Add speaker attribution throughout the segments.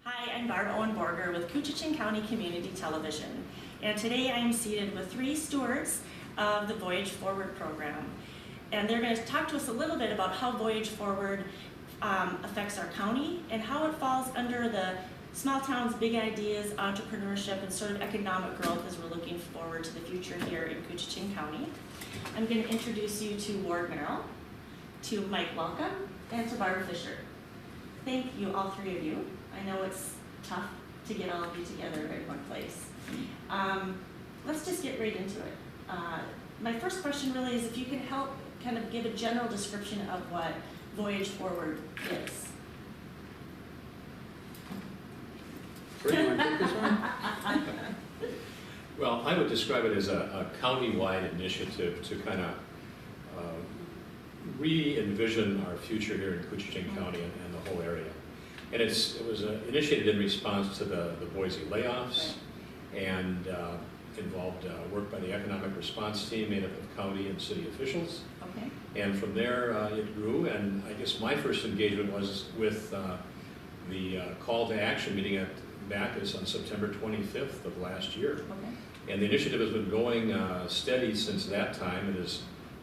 Speaker 1: Hi, I'm Barb Owen-Borger with Coochin County Community Television, and today I am seated with three stewards of the Voyage Forward program. And they're going to talk to us a little bit about how Voyage Forward affects our county and how it falls under the small towns, big ideas, entrepreneurship, and sort of economic growth as we're looking forward to the future here in Coochin County. I'm going to introduce you to Ward Merrill, to Mike Welcome, and to Barbara Fisher. Thank you, all three of you. I know it's tough to get all of you together in one place. Let's just get right into it. My first question really is if you can help kind of give a general description of what Voyage Forward is.
Speaker 2: Where do you want to take this one?
Speaker 3: Well, I would describe it as a county-wide initiative to kind of re-envision our future here in Coochin County and the whole area. And it was initiated in response to the Boise layoffs, and involved work by the economic response team made up of county and city officials.
Speaker 1: Okay.
Speaker 3: And from there it grew, and I guess my first engagement was with the call to action meeting at Bacchus on September 25th of last year.
Speaker 1: Okay.
Speaker 3: And the initiative has been going steady since that time and is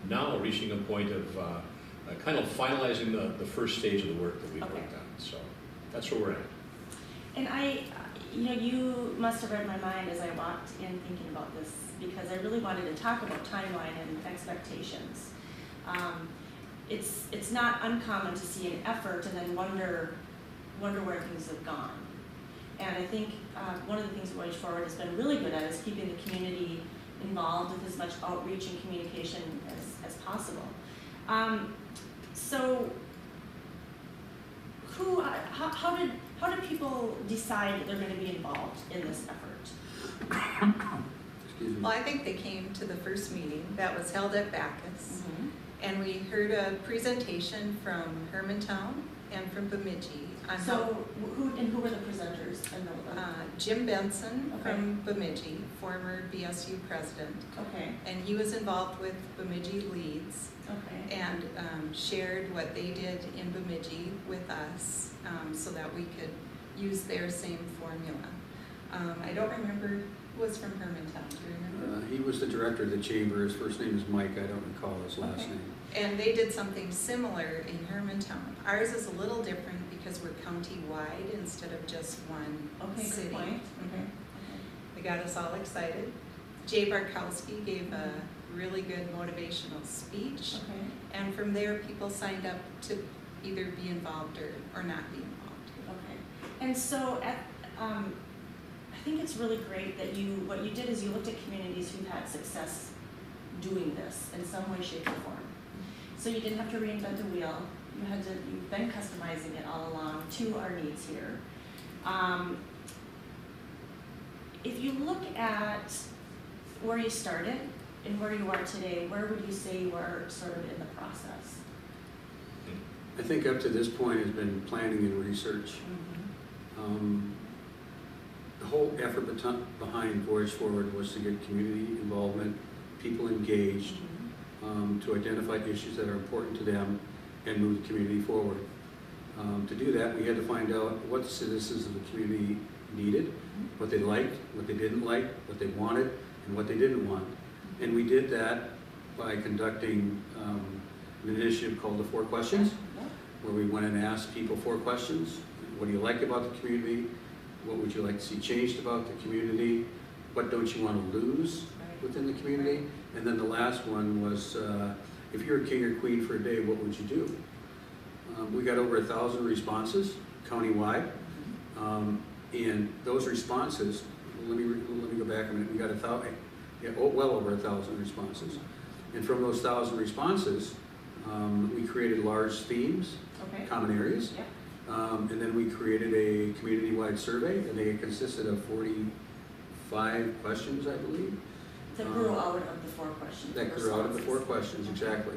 Speaker 3: now reaching a point of kind of finalizing the first stage of the work that we've worked on. So that's where we're at.
Speaker 1: And you must have read my mind as I walked in thinking about this, because I really wanted to talk about timeline and expectations. It's not uncommon to see an effort and then wonder where things have gone. And I think one of the things Voyage Forward has been really good at is keeping the community involved with as much outreach and communication as possible. So, how did people decide that they're going to be involved in this effort?
Speaker 2: Excuse me.
Speaker 4: Well, I think they came to the first meeting that was held at Bacchus,
Speaker 1: Mm-hmm.
Speaker 4: and we heard a presentation from Hermantown and from Bemidji on
Speaker 1: So, who were the presenters? I know them.
Speaker 4: Jim Benson
Speaker 1: Okay.
Speaker 4: from Bemidji, former BSU president,
Speaker 1: Okay.
Speaker 4: and he was involved with Bemidji Leads
Speaker 1: Okay.
Speaker 4: and shared what they did in Bemidji with us so that we could use their same formula. I don't remember who was from Hermantown. Do you remember?
Speaker 2: He was the director of the chamber. His first name is Mike. I don't recall his last
Speaker 1: Okay.
Speaker 2: name.
Speaker 4: And they did something similar in Hermantown. Ours is a little different because we're county-wide instead of just one
Speaker 1: Okay,
Speaker 4: city.
Speaker 1: good point.
Speaker 4: Mhm.
Speaker 1: Okay.
Speaker 4: They got us all excited. Jay Barkowski gave a really good motivational speech.
Speaker 1: Okay.
Speaker 4: And from there, people signed up to either be involved or not be involved.
Speaker 1: Okay. And so I think it's really great that what you did is you looked at communities who've had success doing this in some way, shape, or form. So you didn't have to reinvent the wheel. You've been customizing it all along to our needs here. If you look at where you started and where you are today, where would you say you are sort of in the process?
Speaker 2: I think up to this point has been planning and research. The whole effort behind Voyage Forward was to get community involvement, people engaged, to identify issues that are important to them and move the community forward. To do that, we had to find out what the citizens of the community needed, what they liked, what they didn't like, what they wanted, and what they didn't want. And we did that by conducting an initiative called the 4 Questions, where we went and asked people 4 questions. What do you like about the community? What would you like to see changed about the community? What don't you want to lose within the community? And then the last one was, if you're a king or queen for a day, what would you do? We got over 1,000 responses countywide, and those responses. Let me go back a minute. We got well over 1,000 responses, and from those 1,000 responses, we created large themes, common areas, and then we created a community-wide survey, and they consisted of 45 questions, I believe.
Speaker 1: That grew out of the 4 questions.
Speaker 2: That grew out of the 4 questions, exactly.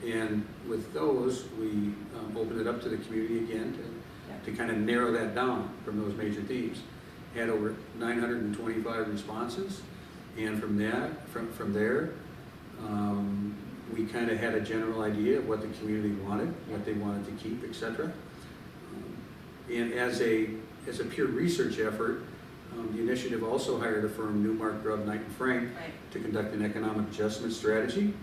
Speaker 2: And with those, we opened it up to the community again to kind of narrow that down from those major themes. Had over 925 responses, and from there, we kind of had a general idea of what the community wanted, what they wanted to keep, etc. And as a peer research effort, the initiative also hired a firm, Newmark, Grubb, Knight and Frank,
Speaker 1: Right.
Speaker 2: to conduct an economic adjustment strategy,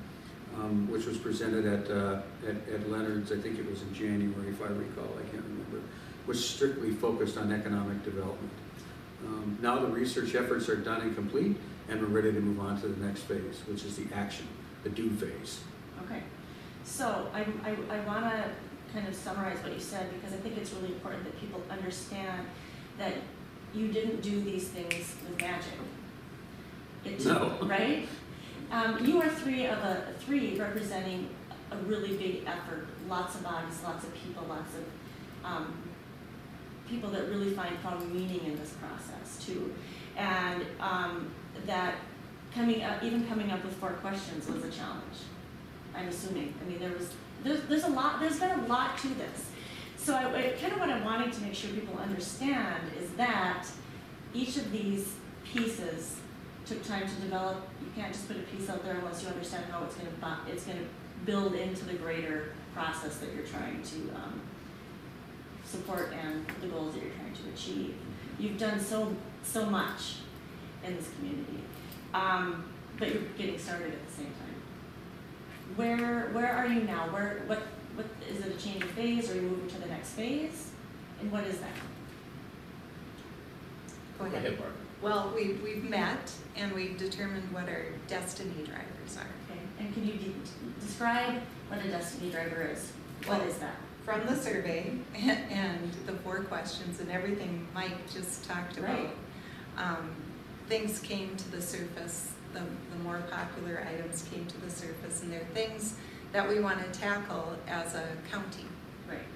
Speaker 2: which was presented at Leonard's, I think it was in January, if I recall, I can't remember, was strictly focused on economic development. Now the research efforts are done and complete, and we're ready to move on to the next phase, which is the action, the do phase.
Speaker 1: Okay, so I want to kind of summarize what you said, because I think it's really important that people understand that you didn't do these things with magic.
Speaker 2: No.
Speaker 1: Right? You are three representing a really big effort, lots of bodies, lots of people, lots of people that really found meaning in this process too. And that even coming up with 4 questions was a challenge, I'm assuming. I mean, there's been a lot to this. So kind of what I wanted to make sure people understand is that each of these pieces took time to develop. You can't just put a piece out there unless you understand how it's going to build into the greater process that you're trying to support and the goals that you're trying to achieve. You've done so much in this community, but you're getting started at the same time. Where are you now? What is it, a change of phase, or are you moving to the next phase? And what is that?
Speaker 4: Go ahead.
Speaker 3: Barbara.
Speaker 4: Well, we've met and we've determined what our destiny drivers are.
Speaker 1: Okay, and can you describe what a destiny driver is? What is that?
Speaker 4: From the survey and the 4 questions and everything Mike just talked about,
Speaker 1: Right.
Speaker 4: Things came to the surface, the more popular items came to the surface, and they're things that we want to tackle as a county.
Speaker 1: Right.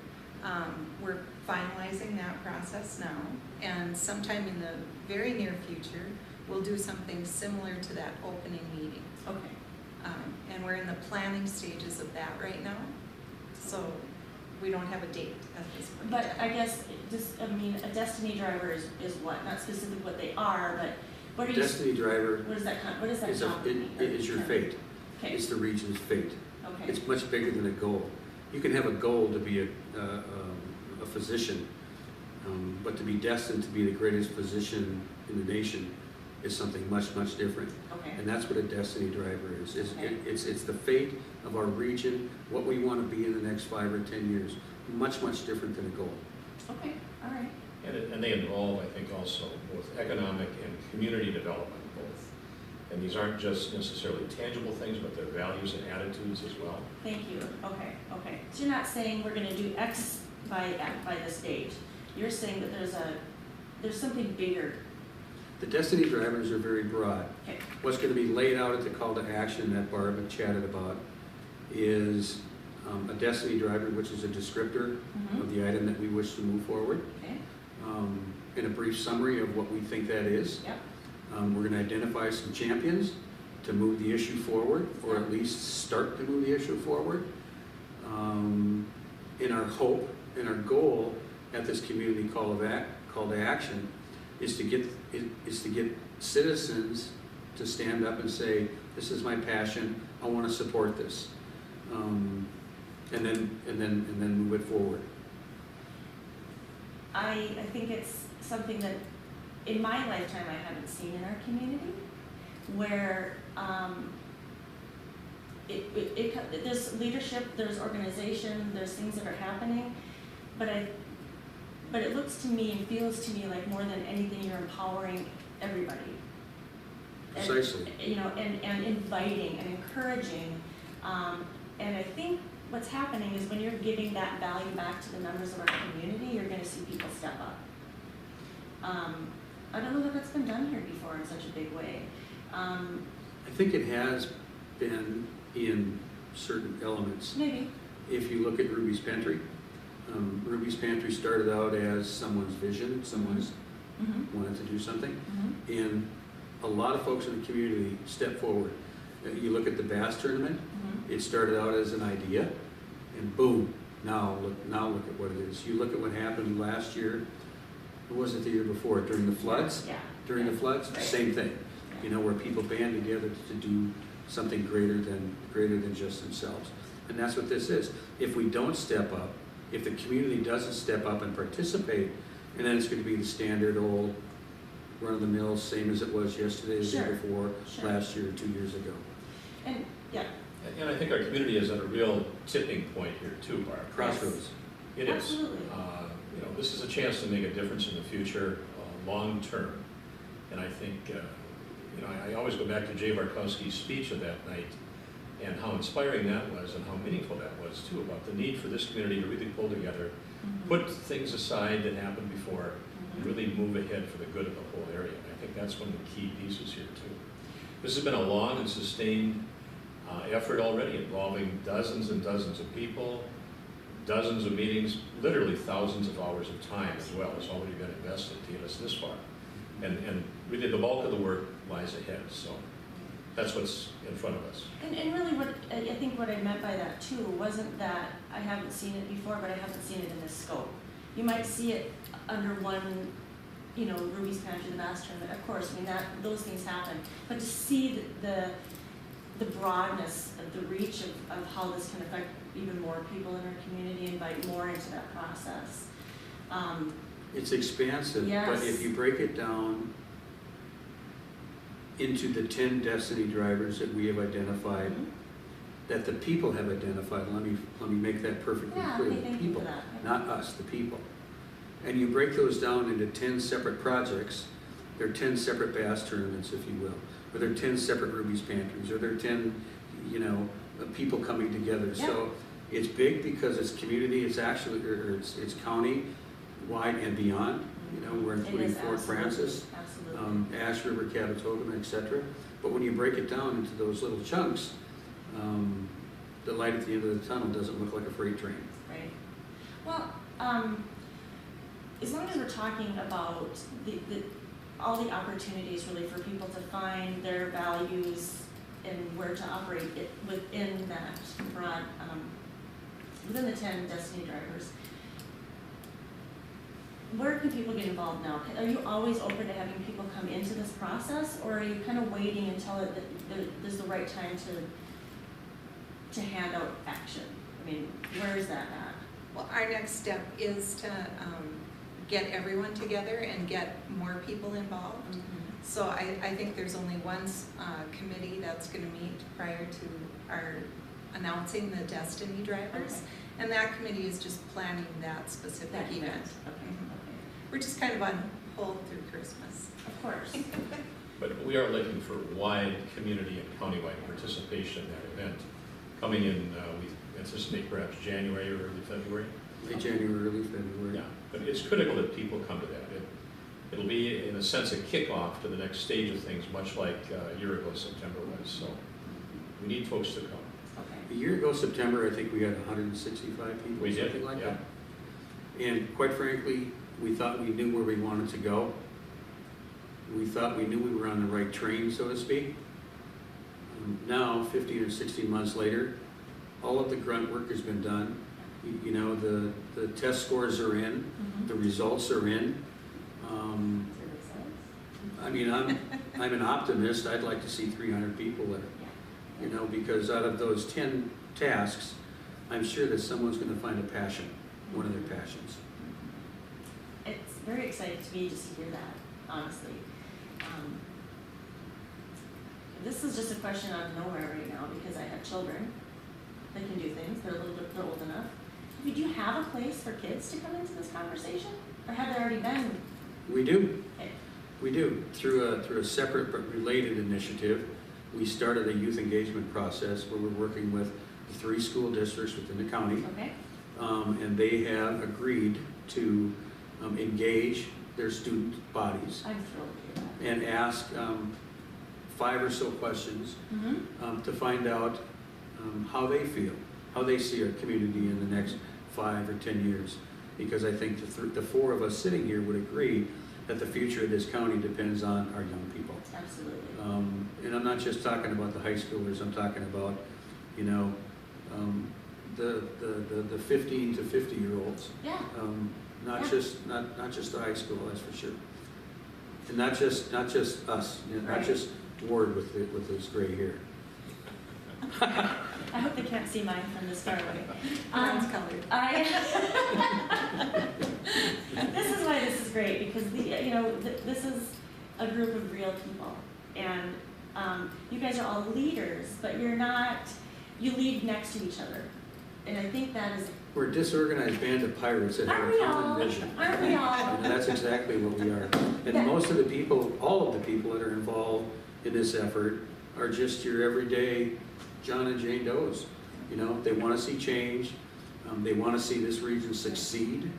Speaker 4: We're finalizing that process now, and sometime in the very near future, we'll do something similar to that opening meeting.
Speaker 1: Okay.
Speaker 4: And we're in the planning stages of that right now, so we don't have a date at this point.
Speaker 1: But I guess, a destiny driver is what? Not specifically what they are, but what are you?
Speaker 2: Destiny driver
Speaker 1: What does that
Speaker 2: is
Speaker 1: mean?
Speaker 2: it is your fate.
Speaker 1: Okay.
Speaker 2: It's the region's fate.
Speaker 1: Okay.
Speaker 2: It's much bigger than a goal. You can have a goal to be a physician, but to be destined to be the greatest physician in the nation is something much, much different.
Speaker 1: Okay.
Speaker 2: And that's what a destiny driver is.
Speaker 1: Okay.
Speaker 2: It's the fate of our region, what we want to be in the next 5 or 10 years. Much, much different than a goal.
Speaker 1: Okay. All right.
Speaker 3: And they involve, I think, also both economic and community development, both. And these aren't just necessarily tangible things, but they're values and attitudes as well.
Speaker 1: Thank you. Okay. Okay. So you're not saying we're going to do X by this date. You're saying that there's something bigger.
Speaker 2: The destiny drivers are very broad.
Speaker 1: Okay.
Speaker 2: What's going to be laid out at the call to action that Barb had chatted about is a destiny driver, which is a descriptor
Speaker 1: Mm-hmm.
Speaker 2: of the item that we wish to move forward,
Speaker 1: Okay.
Speaker 2: and a brief summary of what we think that is.
Speaker 1: Yep.
Speaker 2: We're going to identify some champions to move the issue forward, or at least start to move the issue forward. In our hope and our goal at this community call to action is to get citizens to stand up and say, "This is my passion. I want to support this," and then move it forward.
Speaker 1: I think it's something that in my lifetime I haven't seen in our community, where there's leadership, there's organization, there's things that are happening, but it looks to me and feels to me like more than anything you're empowering everybody.
Speaker 2: Precisely.
Speaker 1: And inviting and encouraging, and I think what's happening is when you're giving that value back to the members of our community, you're going to see people step up. I don't know that that's been done here before in such a big way.
Speaker 2: I think it has been in certain elements.
Speaker 1: Maybe.
Speaker 2: If you look at Ruby's Pantry, Ruby's Pantry started out as someone's vision, someone's
Speaker 1: Mm-hmm.
Speaker 2: wanted to do something,
Speaker 1: Mm-hmm.
Speaker 2: and a lot of folks in the community stepped forward. You look at the bass tournament,
Speaker 1: Mm-hmm.
Speaker 2: it started out as an idea, and boom, now look at what it is. You look at what happened last year, or was it the year before, during the floods?
Speaker 1: Yeah.
Speaker 2: During the floods,
Speaker 1: Right.
Speaker 2: same thing. You know, where people band together to do something greater than just themselves. And that's what this is. If we don't step up If the community doesn't step up and participate, and then it's going to be the standard old run-of-the-mill, same as it was yesterday, the day
Speaker 1: Sure.
Speaker 2: before,
Speaker 1: Sure.
Speaker 2: last year, 2 years ago.
Speaker 1: And, yeah,
Speaker 3: And I think our community is at a real tipping point here too, Barb.
Speaker 2: Crossroads.
Speaker 3: It is.
Speaker 1: Absolutely.
Speaker 3: You know, this is a chance to make a difference in the future, long term. And I think, you know, I always go back to Jay Barkowski's speech of that night and how inspiring that was and how meaningful that was too, about the need for this community to really pull together, put things aside that happened before, and really move ahead for the good of the whole area. And I think that's one of the key pieces here too. This has been a long and sustained effort already, involving dozens and dozens of people, dozens of meetings, literally thousands of hours of time as well has already been invested to get us this far. And really the bulk of the work lies ahead, so that's what's in front of us.
Speaker 1: And really what, I think what I meant by that too, wasn't that I haven't seen it before, but I haven't seen it in this scope. You might see it under one, you know, Ruby's Pantry, the Mass Tournament, of course, I mean, those things happen. But to see the broadness of the reach of how this can affect even more people in our community, invite more into that process.
Speaker 2: It's expansive,
Speaker 1: Yes.
Speaker 2: but if you break it down into the 10 destiny drivers that we have identified, that the people have identified, let me make that perfectly
Speaker 1: Yeah,
Speaker 2: clear,
Speaker 1: okay,
Speaker 2: the
Speaker 1: thank you
Speaker 2: people,
Speaker 1: for that.
Speaker 2: not us, the people. And you break those down into 10 separate projects, they're 10 separate bass tournaments, if you will, or they're 10 separate Ruby's Pantries, or they're 10, you know, people coming together.
Speaker 1: Yeah.
Speaker 2: So it's big because it's community, it's actually, or it's county-wide and beyond. You know, we're
Speaker 1: It
Speaker 2: including
Speaker 1: is,
Speaker 2: Fort
Speaker 1: absolutely,
Speaker 2: Francis,
Speaker 1: absolutely.
Speaker 2: Ash River, Catatoga, etc. But when you break it down into those little chunks, the light at the end of the tunnel doesn't look like a freight train.
Speaker 1: Right. Well, as long as we're talking about all the opportunities really for people to find their values and where to operate it within that broad, within the 10 destiny drivers, where can people get involved now? Are you always open to having people come into this process, or are you kind of waiting until there's the right time to hand out action? I mean, where is that at?
Speaker 4: Well, our next step is to get everyone together and get more people involved. So I think there's only one committee that's going to meet prior to our announcing the Destiny Drivers.
Speaker 1: Okay.
Speaker 4: And that committee is just planning that specific
Speaker 1: That
Speaker 4: event.
Speaker 1: event. Okay.
Speaker 4: We're just kind of on hold through Christmas.
Speaker 1: Of course.
Speaker 3: But we are looking for wide community and countywide participation in that event. Coming in, we anticipate perhaps January or early February.
Speaker 2: Late January, early February.
Speaker 3: Yeah, but it's critical that people come to that. It'll be, in a sense, a kickoff to the next stage of things, much like a year ago September was. So we need folks to come.
Speaker 1: Okay.
Speaker 2: A year ago, September, I think we had 165 people,
Speaker 3: We did,
Speaker 2: something like
Speaker 3: yeah.
Speaker 2: that. And quite frankly, we thought we knew where we wanted to go. We thought we knew we were on the right train, so to speak. Now, 15 or 16 months later, all of the grunt work has been done. You know, the test scores are in, the results are in. I mean, I'm an optimist. I'd like to see 300 people there. You know, because out of those 10 tasks, I'm sure that someone's going to find a passion, one of their passions.
Speaker 1: It's very exciting to me just to hear that, honestly. This is just a question out of nowhere right now because I have children that can do things. They're old enough. Did you have a place for kids to come into this conversation, or have there already been?
Speaker 2: We do.
Speaker 1: Okay.
Speaker 2: We do. Through a separate but related initiative, we started a youth engagement process where we're working with the 3 school districts within the county.
Speaker 1: Okay.
Speaker 2: And they have agreed to engage their student bodies
Speaker 1: I'm thrilled to hear that.
Speaker 2: and ask 5 or so questions to find out how they feel, how they see our community in the next 5 or 10 years. Because I think the 4 of us sitting here would agree that the future of this county depends on our young people.
Speaker 1: Absolutely.
Speaker 2: And I'm not just talking about the high schoolers, I'm talking about, you know, the 15 to 50-year-olds.
Speaker 1: Yeah.
Speaker 2: Not
Speaker 1: Yeah.
Speaker 2: just the high school, that's for sure. And not just us, you know, not
Speaker 1: Right.
Speaker 2: just Ward with his gray hair.
Speaker 1: I hope they can't see mine from this far away.
Speaker 4: Mine's colored.
Speaker 1: This is why this is great, because this is a group of real people, and you guys are all leaders, but you're not. You lead next to each other, and I think that is.
Speaker 2: We're a disorganized band of pirates that have a common vision.
Speaker 1: Aren't we all?
Speaker 2: And that's exactly what we are. And most of the people, all of the people that are involved in this effort are just your everyday John and Jane Does. You know, they want to see change. They want to see this region succeed,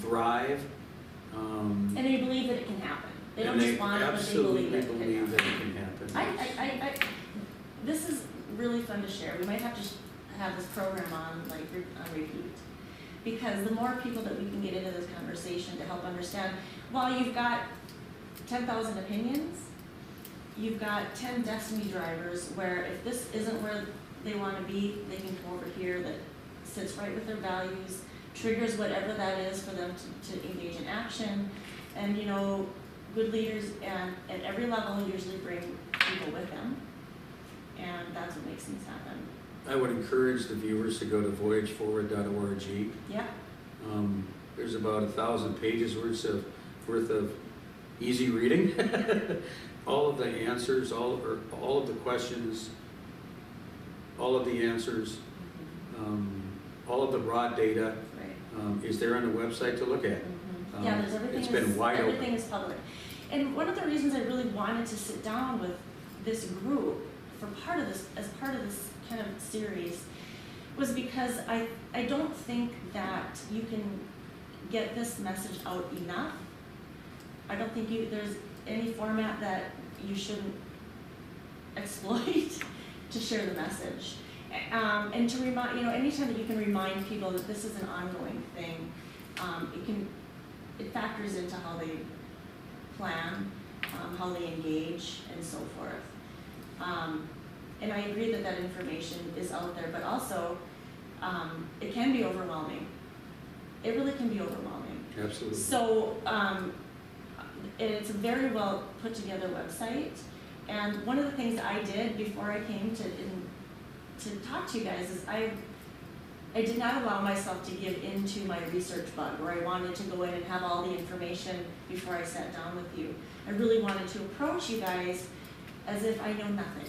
Speaker 2: thrive.
Speaker 1: And they believe that it can happen. They don't just want it, but they believe
Speaker 2: absolutely
Speaker 1: it can
Speaker 2: believe that
Speaker 1: happen.
Speaker 2: it can happen.
Speaker 1: This is really fun to share. We might have to have this program on repeat, because the more people that we can get into this conversation to help understand, while you've got 10,000 opinions, you've got 10 destiny drivers where if this isn't where they want to be, they can come over here that sits right with their values, triggers whatever that is for them to engage in action. And good leaders at every level usually bring people with them, and that's what makes things happen.
Speaker 2: I would encourage the viewers to go to voyageforward.org.
Speaker 1: Yeah.
Speaker 2: There's about 1,000 pages worth of easy reading. All of the answers, all of the questions, all of the answers, all of the raw data is there on the website to look at.
Speaker 1: Yeah, there's everything.
Speaker 2: It's been wide open.
Speaker 1: Everything is public. And one of the reasons I really wanted to sit down with this group as part of this kind of series was because I don't think that you can get this message out enough. I don't think there's any format that you shouldn't exploit to share the message. And to remind, anytime that you can remind people that this is an ongoing thing, it factors into how they plan, how they engage, and so forth. And I agree that information is out there, but also it can be overwhelming. It really can be overwhelming.
Speaker 2: Absolutely.
Speaker 1: So it's a very well put together website. And one of the things I did before I came to talk to you guys is I did not allow myself to give into my research bug where I wanted to go in and have all the information before I sat down with you. I really wanted to approach you guys as if I know nothing.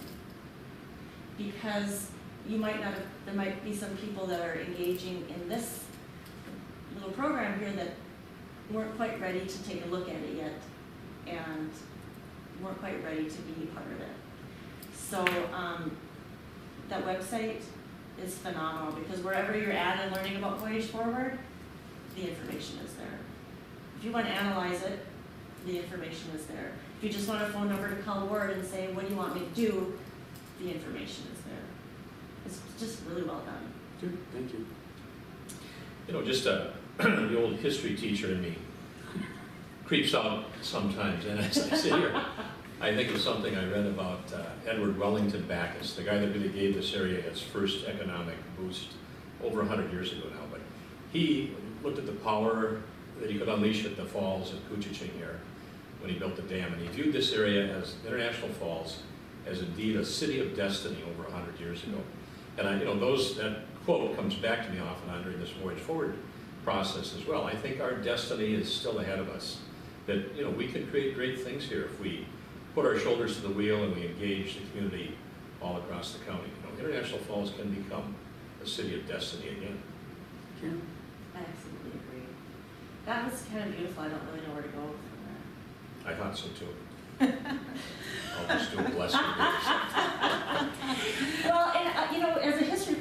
Speaker 1: Because there might be some people that are engaging in this little program here that weren't quite ready to take a look at it yet and weren't quite ready to be part of it. So that website is phenomenal because wherever you're at and learning about Voyage Forward, the information is there. If you want to analyze it, the information is there. If you just want a phone number to call Ward and say, what do you want me to do, the information is there. It's just really well done.
Speaker 2: Good, thank you.
Speaker 3: Just the old history teacher in me creeps out sometimes, and as I sit here, I think of something I read about Edward Wellington Backus, the guy that really gave this area its first economic boost over 100 years ago now. But he looked at the power that he could unleash at the falls at Couchiching here when he built the dam, and he viewed this area as International Falls as indeed a city of destiny over 100 years ago. And that quote comes back to me off and on during this Voyage Forward process as well. I think our destiny is still ahead of us. That we can create great things here if we put our shoulders to the wheel and we engage the community all across the county. International Falls can become a city of destiny again.
Speaker 2: Yeah.
Speaker 1: I absolutely agree. That was kind of beautiful. I don't really know where to go from there.
Speaker 3: I thought so too. I'll just do a blessing.
Speaker 1: Well, and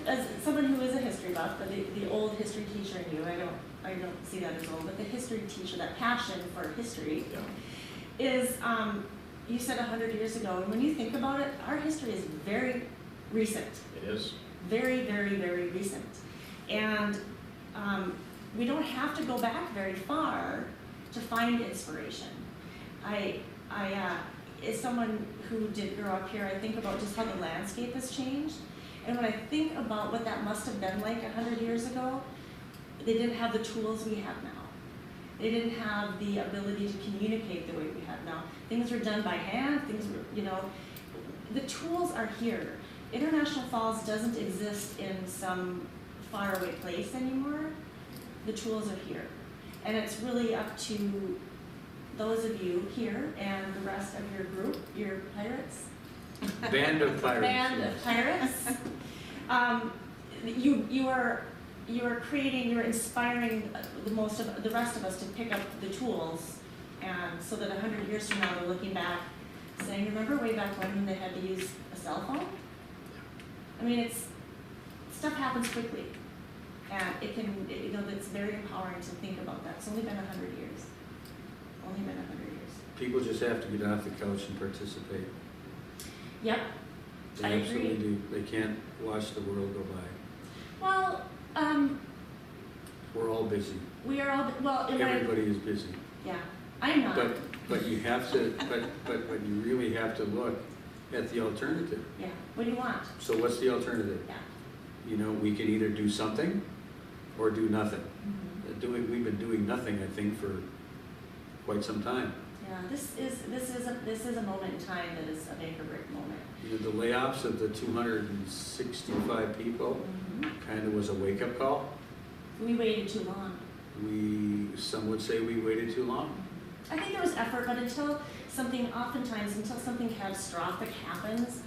Speaker 1: as someone who is a history buff, but the old history teacher in you, I don't see that as old, but the history teacher, that passion for history, is you said 100 years ago, and when you think about it, our history is very recent.
Speaker 3: It is.
Speaker 1: Very, very, very recent. And we don't have to go back very far to find inspiration. As someone who did grow up here, I think about just how the landscape has changed. And when I think about what that must have been like 100 years ago, they didn't have the tools we have now. They didn't have the ability to communicate the way we have now. Things were done by hand, the tools are here. International Falls doesn't exist in some faraway place anymore. The tools are here. And it's really up to those of you here and the rest of your group, your pirates.
Speaker 2: Band of pirates.
Speaker 1: Band of pirates. You are creating, you're inspiring the rest of us to pick up the tools, and so that 100 years from now we're looking back, saying, remember way back when they had to use a cell phone? I mean, stuff happens quickly, and it's very empowering to think about that. It's only been 100 years. Only been 100 years.
Speaker 2: People just have to get off the couch and participate.
Speaker 1: Yep.
Speaker 2: They
Speaker 1: I
Speaker 2: absolutely
Speaker 1: agree.
Speaker 2: do. They can't watch the world go by.
Speaker 1: Well,
Speaker 2: We're all busy.
Speaker 1: we are all, well,
Speaker 2: Everybody is busy.
Speaker 1: yeah, I'm not.
Speaker 2: But you have to, but you really have to look at the alternative.
Speaker 1: Yeah, what do you want?
Speaker 2: So what's the alternative?
Speaker 1: Yeah.
Speaker 2: You know, we can either do something or do nothing.
Speaker 1: Mm-hmm.
Speaker 2: We've been doing nothing, I think, for quite some time.
Speaker 1: Yeah, this is a moment in time that is a make or break moment.
Speaker 2: You know, the layoffs of the 265 people kind of was a wake-up call.
Speaker 1: We waited too long.
Speaker 2: Some would say we waited too long.
Speaker 1: I think there was effort, but until something catastrophic happens,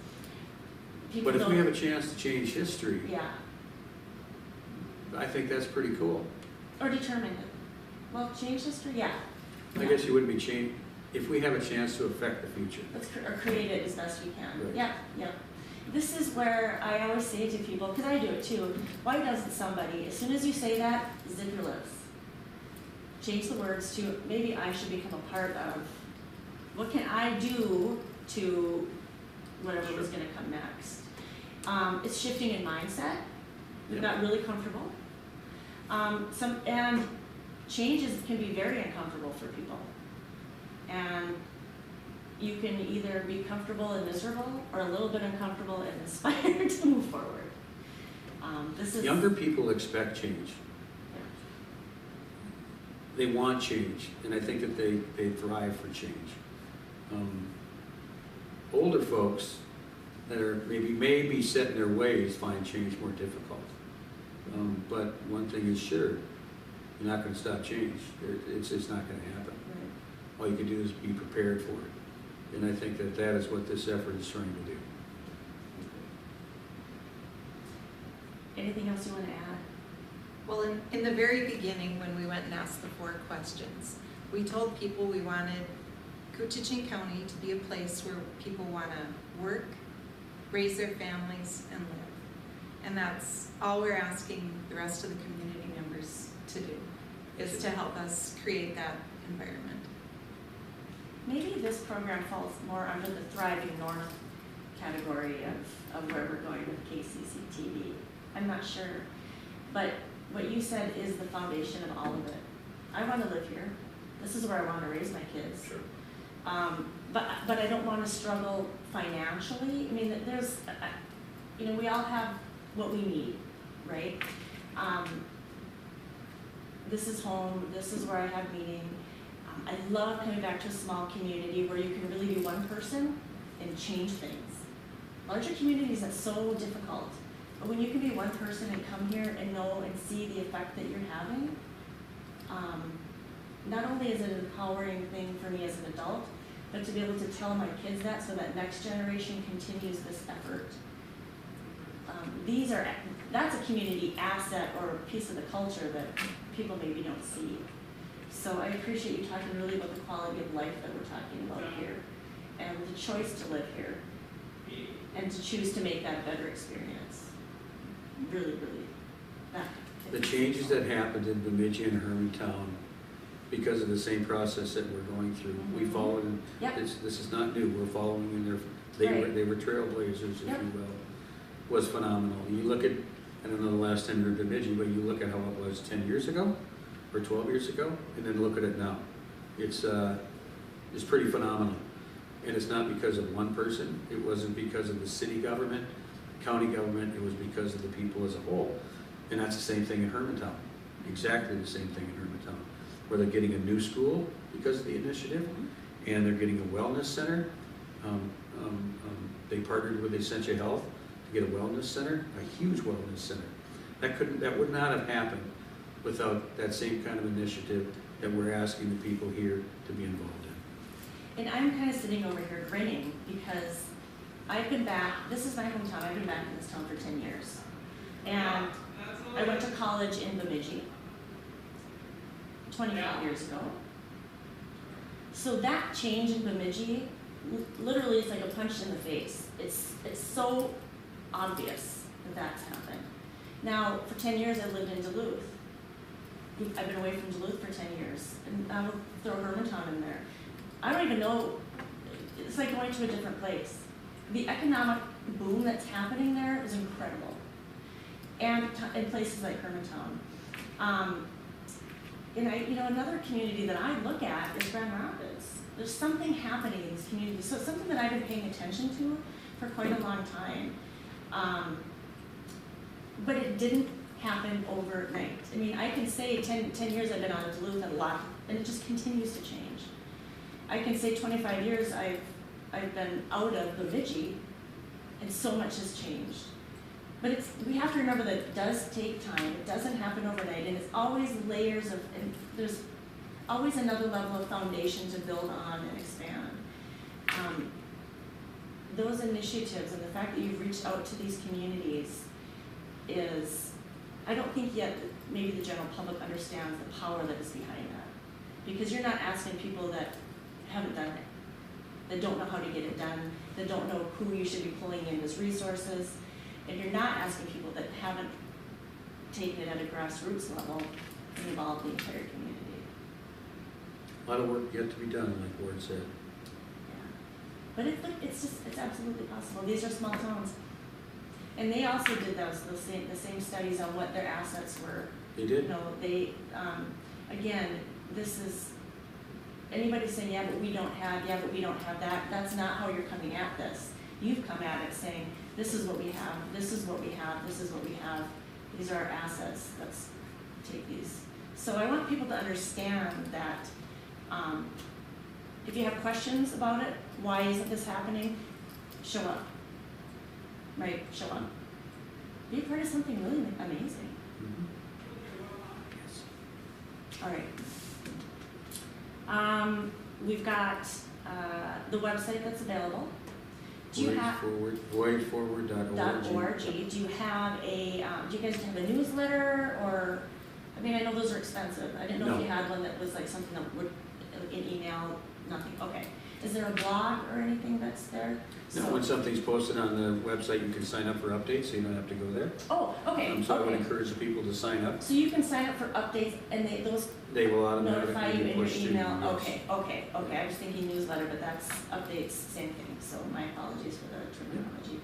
Speaker 1: people
Speaker 2: But if
Speaker 1: don't.
Speaker 2: we have a chance to change history,
Speaker 1: Yeah,
Speaker 2: I think that's pretty cool.
Speaker 1: or determine it. Well, change history, yeah.
Speaker 2: I guess you wouldn't be changed, if we have a chance to affect the future.
Speaker 1: Or create it as best we can.
Speaker 2: Right.
Speaker 1: Yeah, yeah. This is where I always say to people, because I do it too, why doesn't somebody, as soon as you say that, zip your lips. Change the words to, maybe I should become a part of, what can I do to whatever was gonna come next? It's shifting in mindset. We
Speaker 2: Yep.
Speaker 1: got really comfortable. And changes can be very uncomfortable for people. And you can either be comfortable and miserable, or a little bit uncomfortable and inspired to move forward. This is
Speaker 2: Younger people expect change.
Speaker 1: yeah.
Speaker 2: They want change, and I think that they thrive for change. Older folks that are may be set in their ways find change more difficult. But one thing is sure, you're not going to stop change. It's not going to happen.
Speaker 1: Right.
Speaker 2: All you can do is be prepared for it. And I think that is what this effort is trying to do.
Speaker 1: Anything else you want to add?
Speaker 4: Well, in the very beginning, when we went and asked the 4 questions, we told people we wanted Coochin County to be a place where people want to work, raise their families, and live. And that's all we're asking the rest of the community members to do, is to help us create that environment.
Speaker 1: Maybe this program falls more under the Thriving North category of where we're going with KCCTV. I'm not sure. But what you said is the foundation of all of it. I want to live here. This is where I want to raise my kids.
Speaker 3: Sure.
Speaker 1: But I don't want to struggle financially. I mean, we all have what we need, right? This is home. This is where I have meeting. I love coming back to a small community where you can really be one person and change things. Larger communities, that's so difficult. But when you can be one person and come here and know and see the effect that you're having, not only is it an empowering thing for me as an adult, but to be able to tell my kids that so that next generation continues this effort. That's a community asset or a piece of the culture that people maybe don't see. So I appreciate you talking really about the quality of life that we're talking about here, and the choice to live here, and to choose to make that a better experience. Really, that.
Speaker 2: The changes that happened in Bemidji and Hermantown, because of the same process that we're going through, we followed, and
Speaker 1: Yep.
Speaker 2: this is not new, we're following in their,
Speaker 1: Right.
Speaker 2: they were trailblazers, if
Speaker 1: Yep.
Speaker 2: you will, was phenomenal. You look at, I don't know the last time you were in Bemidji, but you look at how it was 10 years ago, or 12 years ago, and then look at it now. It's pretty phenomenal. And it's not because of one person, it wasn't because of the city government, county government, it was because of the people as a whole. And that's the same thing in Hermantown, exactly the same thing in Hermantown, where they're getting a new school because of the initiative, and they're getting a wellness center. They partnered with Essentia Health to get a wellness center, a huge wellness center. That would not have happened without that same kind of initiative that we're asking the people here to be involved in.
Speaker 1: And I'm kind of sitting over here grinning because I've been back, this is my hometown, I've been back in this town for 10 years. And I went to college in Bemidji 25 years ago. So that change in Bemidji, literally it's like a punch in the face. It's so obvious that that's happened. Now, for 10 years I lived in Duluth. I've been away from Duluth for 10 years, and I will throw Hermantown in there. I don't even know, it's like going to a different place. The economic boom that's happening there is incredible. And in places like Hermantown. And another community that I look at is Grand Rapids. There's something happening in this community. So it's something that I've been paying attention to for quite a long time. But it didn't happen overnight. I mean, I can say 10 years I've been out of Duluth and a lot, and it just continues to change. I can say 25 years I've been out of Bemidji, and so much has changed. But we have to remember that it does take time. It doesn't happen overnight, and it's always layers of, and there's always another level of foundation to build on and expand. Those initiatives and the fact that you've reached out to these communities is, I don't think yet that maybe the general public understands the power that is behind that. Because you're not asking people that haven't done it, that don't know how to get it done, that don't know who you should be pulling in as resources, and you're not asking people that haven't taken it at a grassroots level and involved the entire community.
Speaker 2: A lot of work yet to be done, like Ward said.
Speaker 1: Yeah. But it's absolutely possible. These are small towns. And they also did the same studies on what their assets were.
Speaker 2: They did?
Speaker 1: Again, this is, anybody saying, yeah, but we don't have that, that's not how you're coming at this. You've come at it saying, this is what we have, this is what we have, this is what we have, these are our assets, let's take these. So I want people to understand that if you have questions about it, why isn't this happening, show up. Right, show up. Be part of something really amazing.
Speaker 2: Mm-hmm.
Speaker 1: Yes. All right. We've got the website that's available. Do you have
Speaker 2: voyageforward.org.
Speaker 1: Do you have do you guys have a newsletter, or, I mean, I know those are expensive. I didn't know if you had one that was like something that would, in email, nothing. Okay. Is there a blog or anything that's there?
Speaker 2: No, when something's posted on the website, you can sign up for updates, so you don't have to go there.
Speaker 1: Oh, okay.
Speaker 2: So I would encourage the people to sign up.
Speaker 1: So you can sign up for updates, and they
Speaker 2: will automatically
Speaker 1: notify you in your
Speaker 2: push to you,
Speaker 1: email?
Speaker 2: yes.
Speaker 1: Okay. I was thinking newsletter, but that's updates, same thing, so my apologies for the terminology.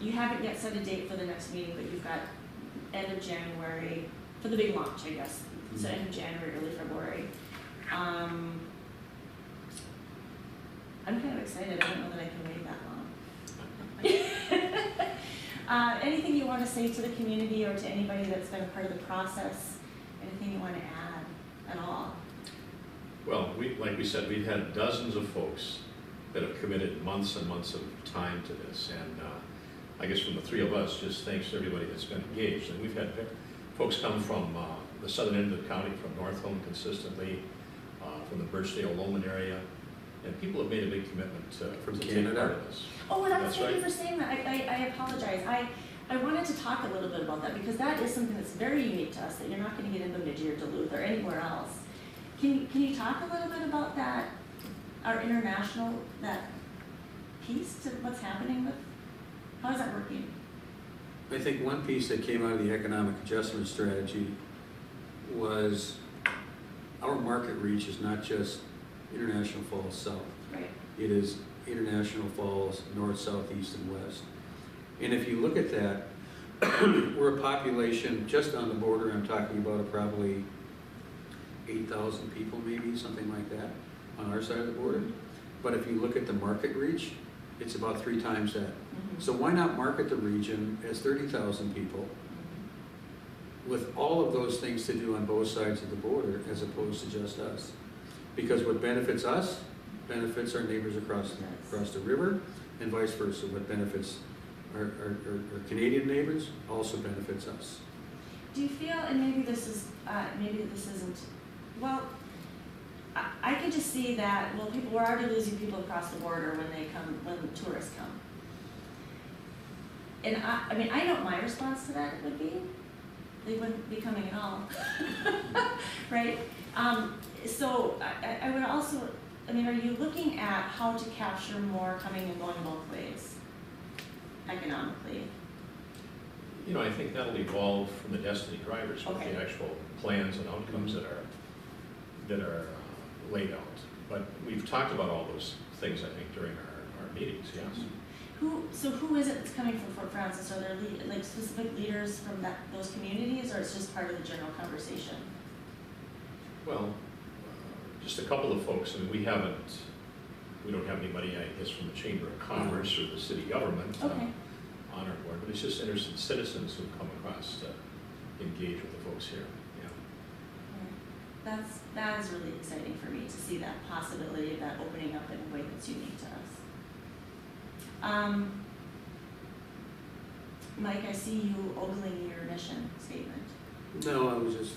Speaker 1: You haven't yet set a date for the next meeting, but you've got end of January, for the big launch, I guess. So end of January, early February. I'm kind of excited, I don't know that I can wait that long. Anything you want to say to the community or to anybody that's been a part of the process? Anything you want to add at all?
Speaker 3: Well, like we said, we've had dozens of folks that have committed months and months of time to this, and I guess from the three of us, just thanks to everybody that's been engaged. And we've had folks come from the southern end of the county, from Northland consistently, from the Birchdale-Lowman area, and people have made a big commitment to take part of this.
Speaker 1: Oh, well, thank
Speaker 3: right.
Speaker 1: you for saying that. I apologize. I wanted to talk a little bit about that because that is something that's very unique to us that you're not going to get in Bemidji or Duluth or anywhere else. Can you talk a little bit about that, our international, that piece to what's happening with, how is that working?
Speaker 2: I think one piece that came out of the economic adjustment strategy was our market reach is not just International Falls South.
Speaker 1: Right.
Speaker 2: It is International Falls North, South, East, and West. And if you look at that, we're a population just on the border, I'm talking about probably 8,000 people maybe, something like that, on our side of the border. But if you look at the market reach, it's about 3 times that.
Speaker 1: Mm-hmm.
Speaker 2: So why not market the region as 30,000 people with all of those things to do on both sides of the border as opposed to just us? Because what benefits us benefits our neighbors across the river, and vice versa. What benefits our Canadian neighbors also benefits us.
Speaker 1: Do you feel, and maybe this isn't, well, I could just see that, well, we're already losing people across the border when tourists come. And I mean, I know what my response to that would be. They wouldn't be coming at all, right? So I would also, I mean, are you looking at how to capture more coming and going both ways, economically?
Speaker 3: You know, I think that'll evolve from the Destiny drivers with
Speaker 1: Okay.
Speaker 3: the actual plans and outcomes that are laid out. But we've talked about all those things, I think, during our meetings, yes.
Speaker 1: Who is it that's coming from Fort Francis? Are there like specific leaders from those communities, or it's just part of the general conversation?
Speaker 3: Well, just a couple of folks. I mean, we don't have anybody, I guess, from the Chamber of Commerce or the city government
Speaker 1: Okay.
Speaker 3: on our board, but it's just interested citizens who come across to engage with the folks here. Yeah.
Speaker 1: That is really exciting for me to see that possibility of that opening up in a way that's unique to us. Mike, I see you ogling your mission statement.
Speaker 2: No, I was just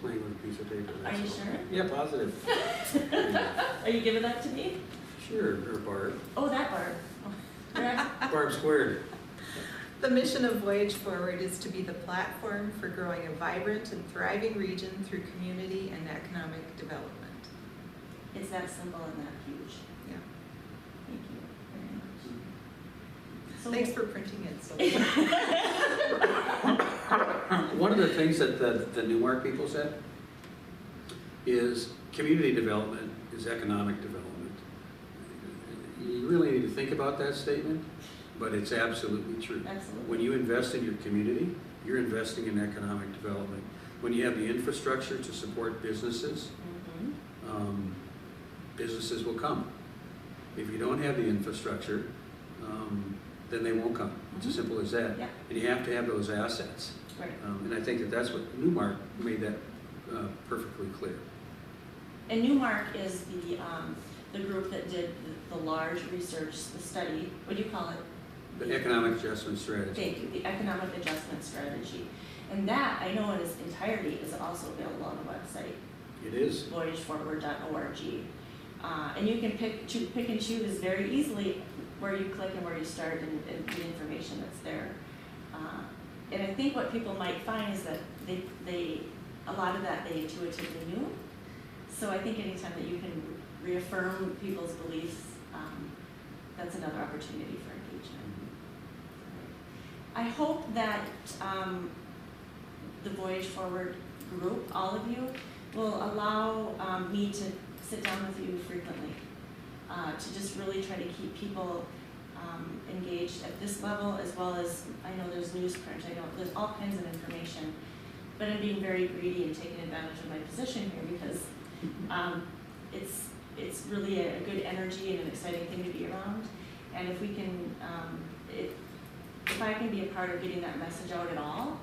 Speaker 2: playing with a piece of paper.
Speaker 1: Are you
Speaker 2: that's all.
Speaker 1: sure?
Speaker 2: Yeah, positive.
Speaker 1: Are you giving that to me?
Speaker 2: Sure, or Barb.
Speaker 1: Oh, that Barb. Oh, correct.
Speaker 2: Barb squared.
Speaker 4: The mission of Voyage Forward is to be the platform for growing a vibrant and thriving region through community and economic development.
Speaker 1: It's that simple and that huge.
Speaker 4: Yeah.
Speaker 1: Thank you very much. So,
Speaker 4: Thanks for printing it so
Speaker 2: One of the things that the Newmark people said is community development is economic development. You really need to think about that statement, but it's absolutely true.
Speaker 1: Absolutely.
Speaker 2: When you invest in your community, you're investing in economic development. When you have the infrastructure to support businesses, businesses will come. If you don't have the infrastructure, then they won't come. It's as simple as that.
Speaker 1: Yeah.
Speaker 2: And you have to have those assets.
Speaker 1: Right.
Speaker 2: And I think that's what Newmark made that perfectly clear.
Speaker 1: And Newmark is the group that did the large research, the study. What do you call it?
Speaker 2: The economic adjustment strategy.
Speaker 1: Thank you. The economic adjustment strategy, and that I know in its entirety is also available on the website.
Speaker 2: It is.
Speaker 1: voyageforward.org. And you can pick and choose very easily where you click and where you start and the information that's there. And I think what people might find is that a lot of that they intuitively knew. So I think anytime that you can reaffirm people's beliefs, that's another opportunity for engagement. I hope that the Voyage Forward group, all of you, will allow me to sit down with you frequently to just really try to keep people engaged at this level, as well as, I know there's newsprint, I know there's all kinds of information, but I'm being very greedy and taking advantage of my position here because it's really a good energy and an exciting thing to be around. And if we can, if I can be a part of getting that message out at all,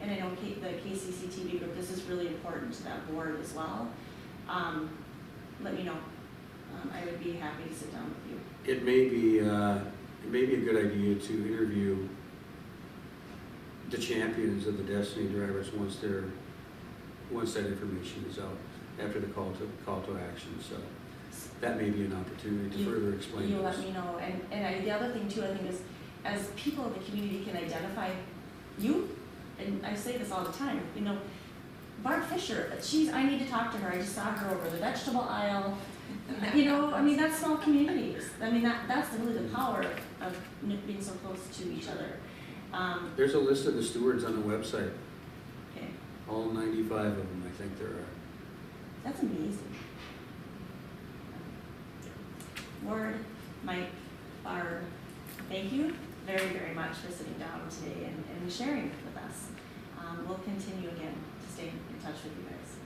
Speaker 1: and I know the KCCTV group, this is really important to that board as well, let me know. I would be happy to sit down with you.
Speaker 2: It may be a good idea to interview the champions of the Destiny drivers once that information is out after the call to action. So that may be an opportunity to further explain.
Speaker 1: You'll let me know. And the other thing too, I think, is as people in the community can identify you, and I say this all the time, you know, Barb Fisher, I need to talk to her. I just saw her over the vegetable aisle. You know, I mean, that's small communities. I mean, that's really the power of being so close to each other.
Speaker 2: There's a list of the stewards on the website.
Speaker 1: Okay.
Speaker 2: All 95 of them, I think there are.
Speaker 1: That's amazing. Ward, Mike, Barb, thank you very, very much for sitting down today and sharing with us. We'll continue again to stay in touch with you guys.